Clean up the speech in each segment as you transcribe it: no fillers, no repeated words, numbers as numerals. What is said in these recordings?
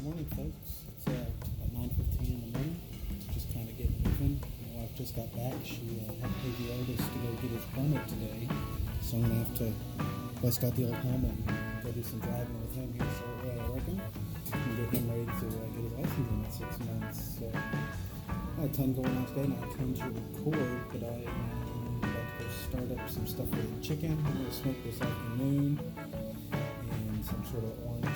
Morning, folks. It's about 9:15 in the morning. Just kind of getting moving. My wife just got back. She had to pay the eldest to go get his permit today, so I'm gonna have to bust out the old helmet and go do some driving with him here. So I reckon and get him ready to get his license in 6 months. So I had a ton going on today, not a ton to record, but I am about to go start up some stuff with chicken. I'm gonna smoke this afternoon and some sort of orange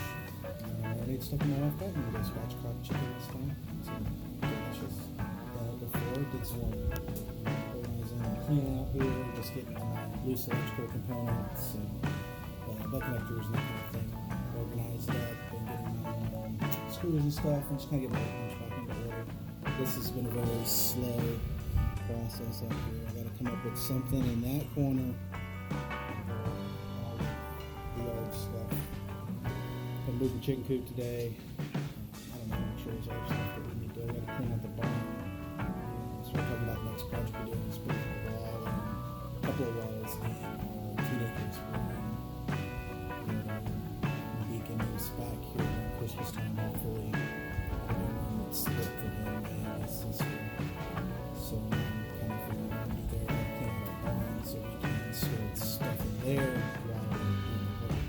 marinade stuff in my left eye. I'm gonna go spatchcock chicken this time. Some delicious. Done it before. Did some organizing and cleaning out here, just getting my loose electrical components and butt connectors and that kind of thing organized up, and getting my screws and stuff, and just kind of getting my workbench back into order. This has been a very slow process up here. I got to come up with something in that corner for all the yard stuff. Gonna move the chicken coop today. I don't know, I'm sure there's other stuff that we need to do. I gotta clean out the barn. So we're talking about the next project we're doing is putting a wall and a couple of walls in our teenagers' room. Beacon is back here around Christmas time, hopefully. Putting one that's split for him and his sister. So I'm kind of figuring out to do there. I clean out our barn so we can store stuff in there while we're doing the work.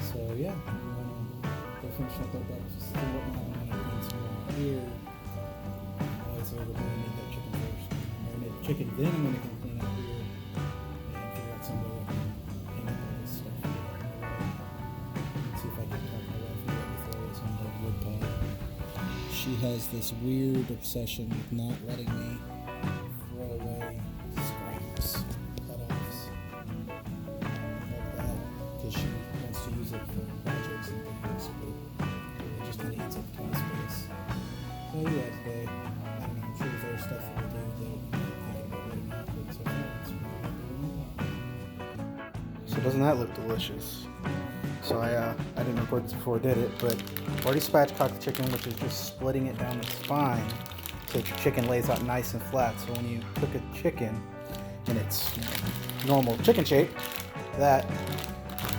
So yeah, I'm gonna go finish up that breakfast and whatnot. I'm gonna clean some more here. So we're gonna marinate that chicken first. Marinate the chicken, then I'm gonna come clean out here and figure out some way I can hang up all this stuff here. See if I can talk my wife and let me throw this on the wood pile. She has this weird obsession with not letting me throw away scraps, cut-offs, like that, because she wants to use it for projects and things, but it just kind of eats up a ton of space. So yeah, today, I don't know, I'm sure there's stuff that we'll do that I'm thinking about right now, but so far it's really. So doesn't that look delicious? So I didn't record this before I did it, but already spatchcocked the chicken, which is just splitting it down the spine so that your chicken lays out nice and flat. So when you cook a chicken in its normal chicken shape, that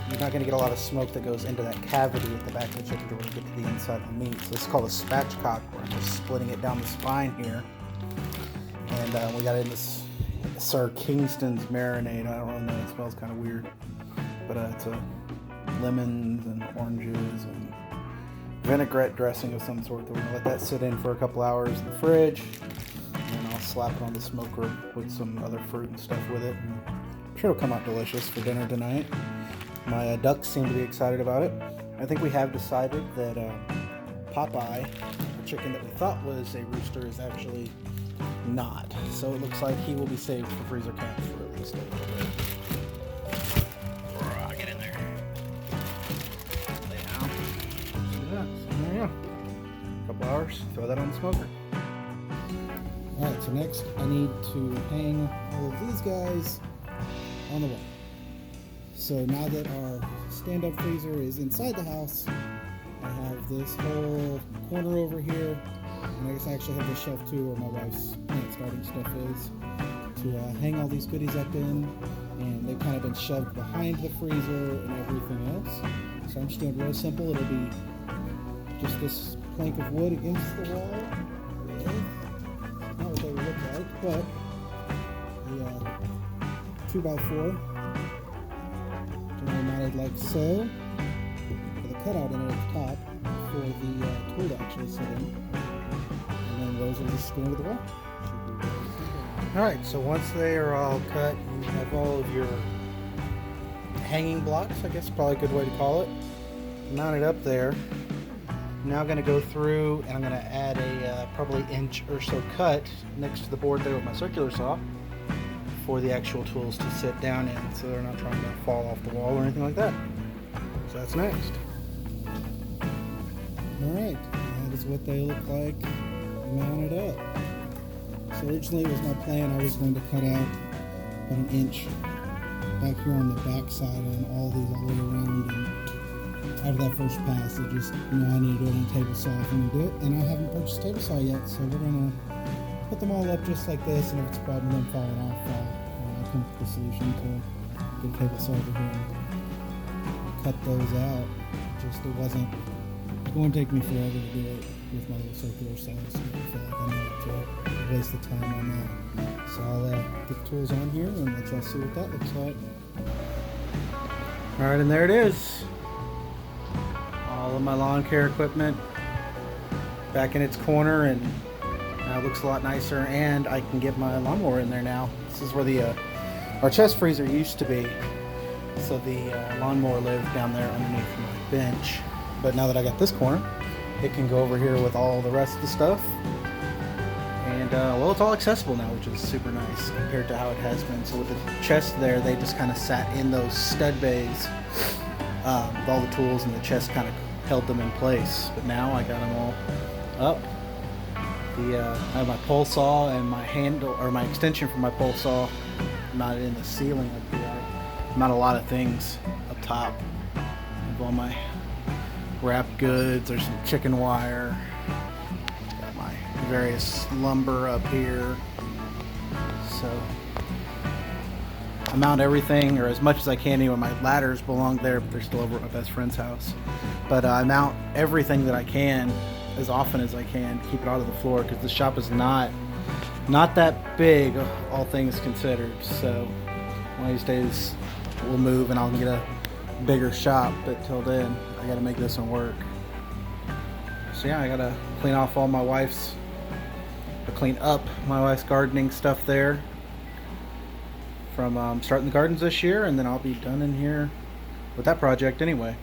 you're not going to get a lot of smoke that goes into that cavity at the back of the chicken to really get to the inside of the meat. So this is called a spatchcock, where I'm just splitting it down the spine here. And we got in this Sir Kingston's marinade. I don't really know, it smells kind of weird, but it's a lemons and oranges and vinaigrette dressing of some sort. That we're gonna let that sit in for a couple hours in the fridge, and then I'll slap it on the smoker with some other fruit and stuff with it. And I'm sure it'll come out delicious for dinner tonight. My ducks seem to be excited about it. I think we have decided that Popeye, the chicken that we thought was a rooster, is actually not. So it looks like he will be saved for freezer camp for at least a little bit. Get in there. Lay down. Yeah, so there you go. A couple hours, throw that on the smoker. Alright, so next I need to hang all of these guys on the wall. So now that our stand-up freezer is inside the house, I have this whole corner over here, and I guess I actually have this shelf too where my wife's plant starting stuff is, to hang all these goodies up in, and they've kind of been shoved behind the freezer and everything else. So I'm just doing it real simple. It'll be just this plank of wood against the wall. Not what they would look like, but the 2x4. Mounted like so, with a cutout in it at the top for the tool to actually sit in, and then those will just go into the wall. Alright, so once they are all cut, you have all of your hanging blocks, I guess probably a good way to call it, mounted up there. I'm now going to go through and I'm going to add a probably inch or so cut next to the board there with my circular saw, for the actual tools to sit down in, so they're not trying to fall off the wall or anything like that. So that's next. Alright, that is what they look like mounted up. So originally it was my plan, I was going to cut out about an inch back here on the back side and all these all the way around, and out of that first pass I just I need to do it on a table saw if I'm going to do it, and I haven't purchased a table saw yet, so we're going to put them all up just like this, and if it's a problem with them falling off, I'll come up with a solution to get a table saw over here and cut those out. Just it wasn't It's going to take me forever to do it with my little circular saw, so I feel like I need to waste the time on that. So I'll get the tools on here and let y'all see what that looks like. Alright, and there it is. All of my lawn care equipment back in its corner, and now it looks a lot nicer, and I can get my lawnmower in there now. This is where the our chest freezer used to be, so the lawnmower lived down there underneath my bench. But now that I got this corner, it can go over here with all the rest of the stuff, and well, it's all accessible now, which is super nice compared to how it has been. So with the chest there, they just kind of sat in those stud bays with all the tools, and the chest kind of held them in place. But now I got them all up. I have my pole saw and my handle, or my extension for my pole saw, mounted in the ceiling up here. Not a lot of things up top. I have all my wrapped goods. There's some chicken wire. Got my various lumber up here. So I mount everything, or as much as I can anyway. My ladders belong there, but they're still over at my best friend's house. But I mount everything that I can as often as I can to keep it out of the floor, because the shop is not that big, all things considered. So one of these days we'll move and I'll get a bigger shop, but till then I gotta make this one work. So yeah, I gotta clean up my wife's gardening stuff there from starting the gardens this year, and then I'll be done in here with that project anyway.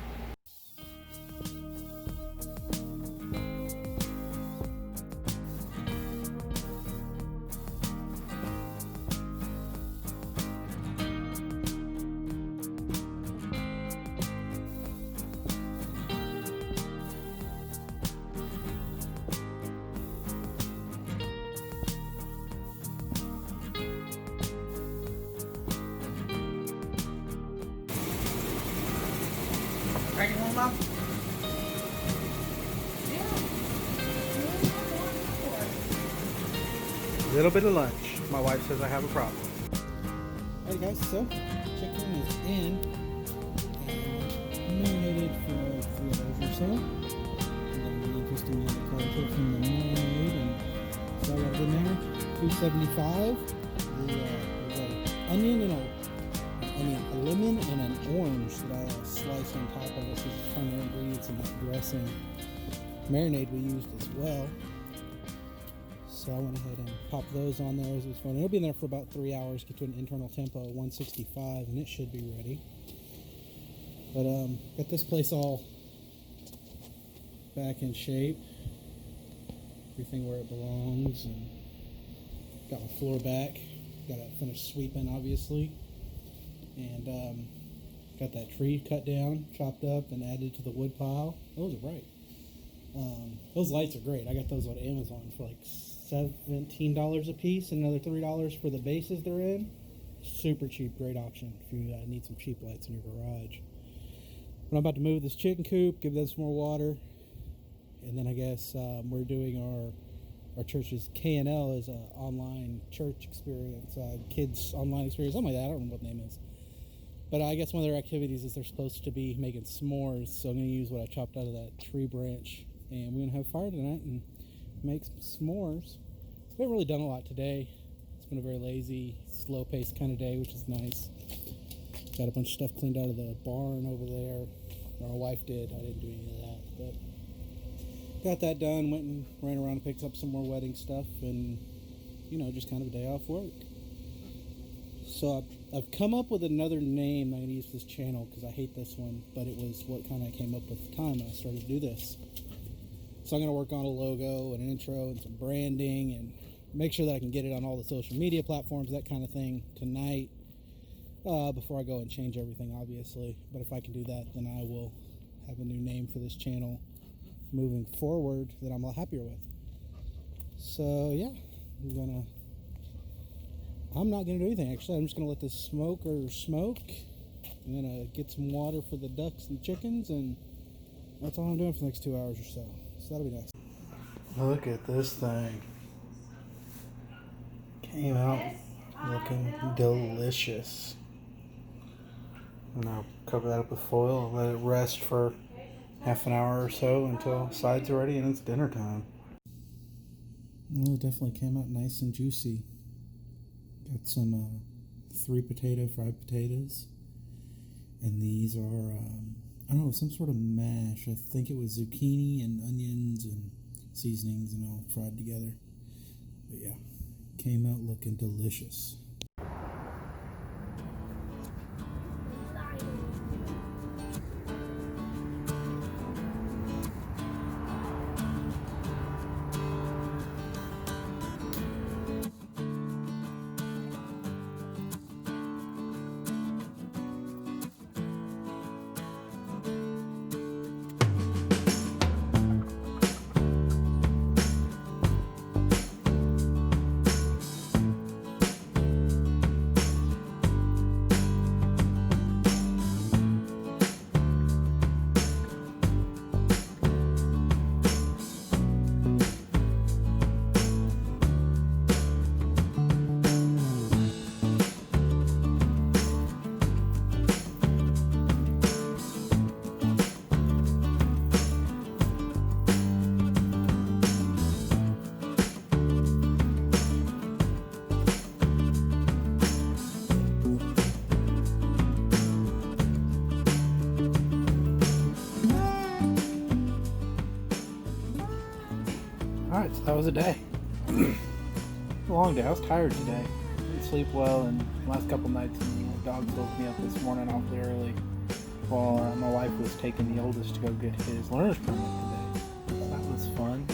Ready to warm up? A little bit of lunch. My wife says I have a problem. Alright guys, so chicken is in and marinated for 3 hours or so. And then really interesting how the color came from the marinade, and so I got it in there. $2.75. There's an onion and a lemon and an orange that I sliced on top of it. This is primary ingredients in that dressing. Marinade we used as well. So I went ahead and popped those on there as it was fun. It'll be in there for about 3 hours, get to an internal tempo of 165, and it should be ready. But got this place all back in shape. Everything where it belongs, and got my floor back. Got to finish sweeping, obviously. And got that tree cut down, chopped up, and added to the wood pile. Those are bright. Those lights are great. I got those on Amazon for like $17 a piece, and another $3 for the bases they're in. Super cheap, great option if you need some cheap lights in your garage. But I'm about to move this chicken coop, give them some more water, and then I guess we're doing our church's K&L is an online church experience, kids online experience, something like that. I don't remember what the name is. But I guess one of their activities is they're supposed to be making s'mores, so I'm going to use what I chopped out of that tree branch, and we're going to have fire tonight and make some s'mores. We haven't really done a lot today. It's been a very lazy, slow-paced kind of day, which is nice. Got a bunch of stuff cleaned out of the barn over there. Or my wife did. I didn't do any of that, but got that done. Went and ran around and picked up some more wedding stuff, and just kind of a day off work. So I've come up with another name I'm going to use for this channel, because I hate this one, but it was what kind of came up with the time when I started to do this. So I'm going to work on a logo and an intro and some branding and make sure that I can get it on all the social media platforms, that kind of thing, tonight, before I go and change everything, obviously. But if I can do that, then I will have a new name for this channel moving forward that I'm a lot happier with. So yeah, I'm not going to do anything, actually. I'm just going to let this smoker smoke. I'm going to get some water for the ducks and chickens, and that's all I'm doing for the next 2 hours or so. So that'll be nice. Look at this thing. Came out looking delicious. And I'll cover that up with foil and let it rest for half an hour or so until sides are ready and it's dinner time. Well, it definitely came out nice and juicy. Got some 3-potato fried potatoes, and these are I don't know, some sort of mash. I think it was zucchini and onions and seasonings and all fried together. But yeah, came out looking delicious. Alright, so that was a day. A long day. I was tired today. Didn't sleep well, and the last couple nights, the dogs woke me up this morning awfully early while my wife was taking the oldest to go get his learner's permit today. So that was fun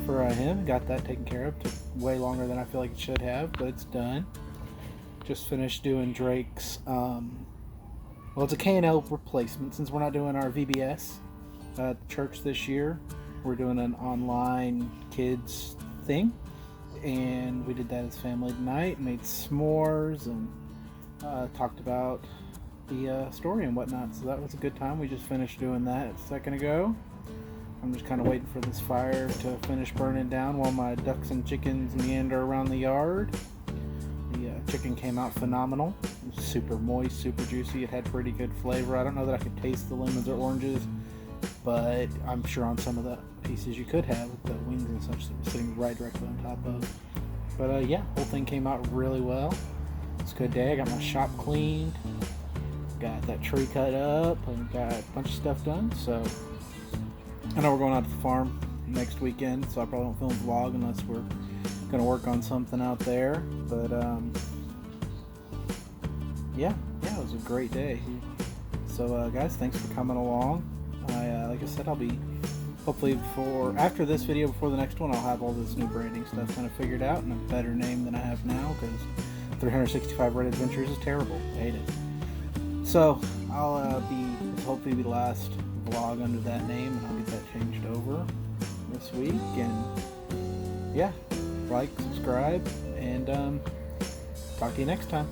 for him. Got that taken care of. Took way longer than I feel like it should have, but it's done. Just finished doing Drake's, it's a K&L replacement since we're not doing our VBS at church this year. We're doing an online kids thing, and we did that as family tonight. Made s'mores and talked about the story and whatnot. So that was a good time. We just finished doing that a second ago. I'm just kind of waiting for this fire to finish burning down while my ducks and chickens meander around the yard. The chicken came out phenomenal. It was super moist, super juicy. It had pretty good flavor. I don't know that I could taste the lemons or oranges, but I'm sure on some of the pieces you could have with the wings and such that were sitting right directly on top of. But yeah, whole thing came out really well. It's a good day. I got my shop cleaned, got that tree cut up, and got a bunch of stuff done. So I know we're going out to the farm next weekend, so I probably won't film a vlog unless we're going to work on something out there. But yeah, it was a great day. So guys, thanks for coming along. Like I said, I'll be hopefully after this video, before the next one, I'll have all this new branding stuff kind of figured out and a better name than I have now, because 365 Red Adventures is terrible. I hate it. So I'll hopefully be the last vlog under that name, and I'll get that changed over this week. And yeah, like, subscribe, and talk to you next time.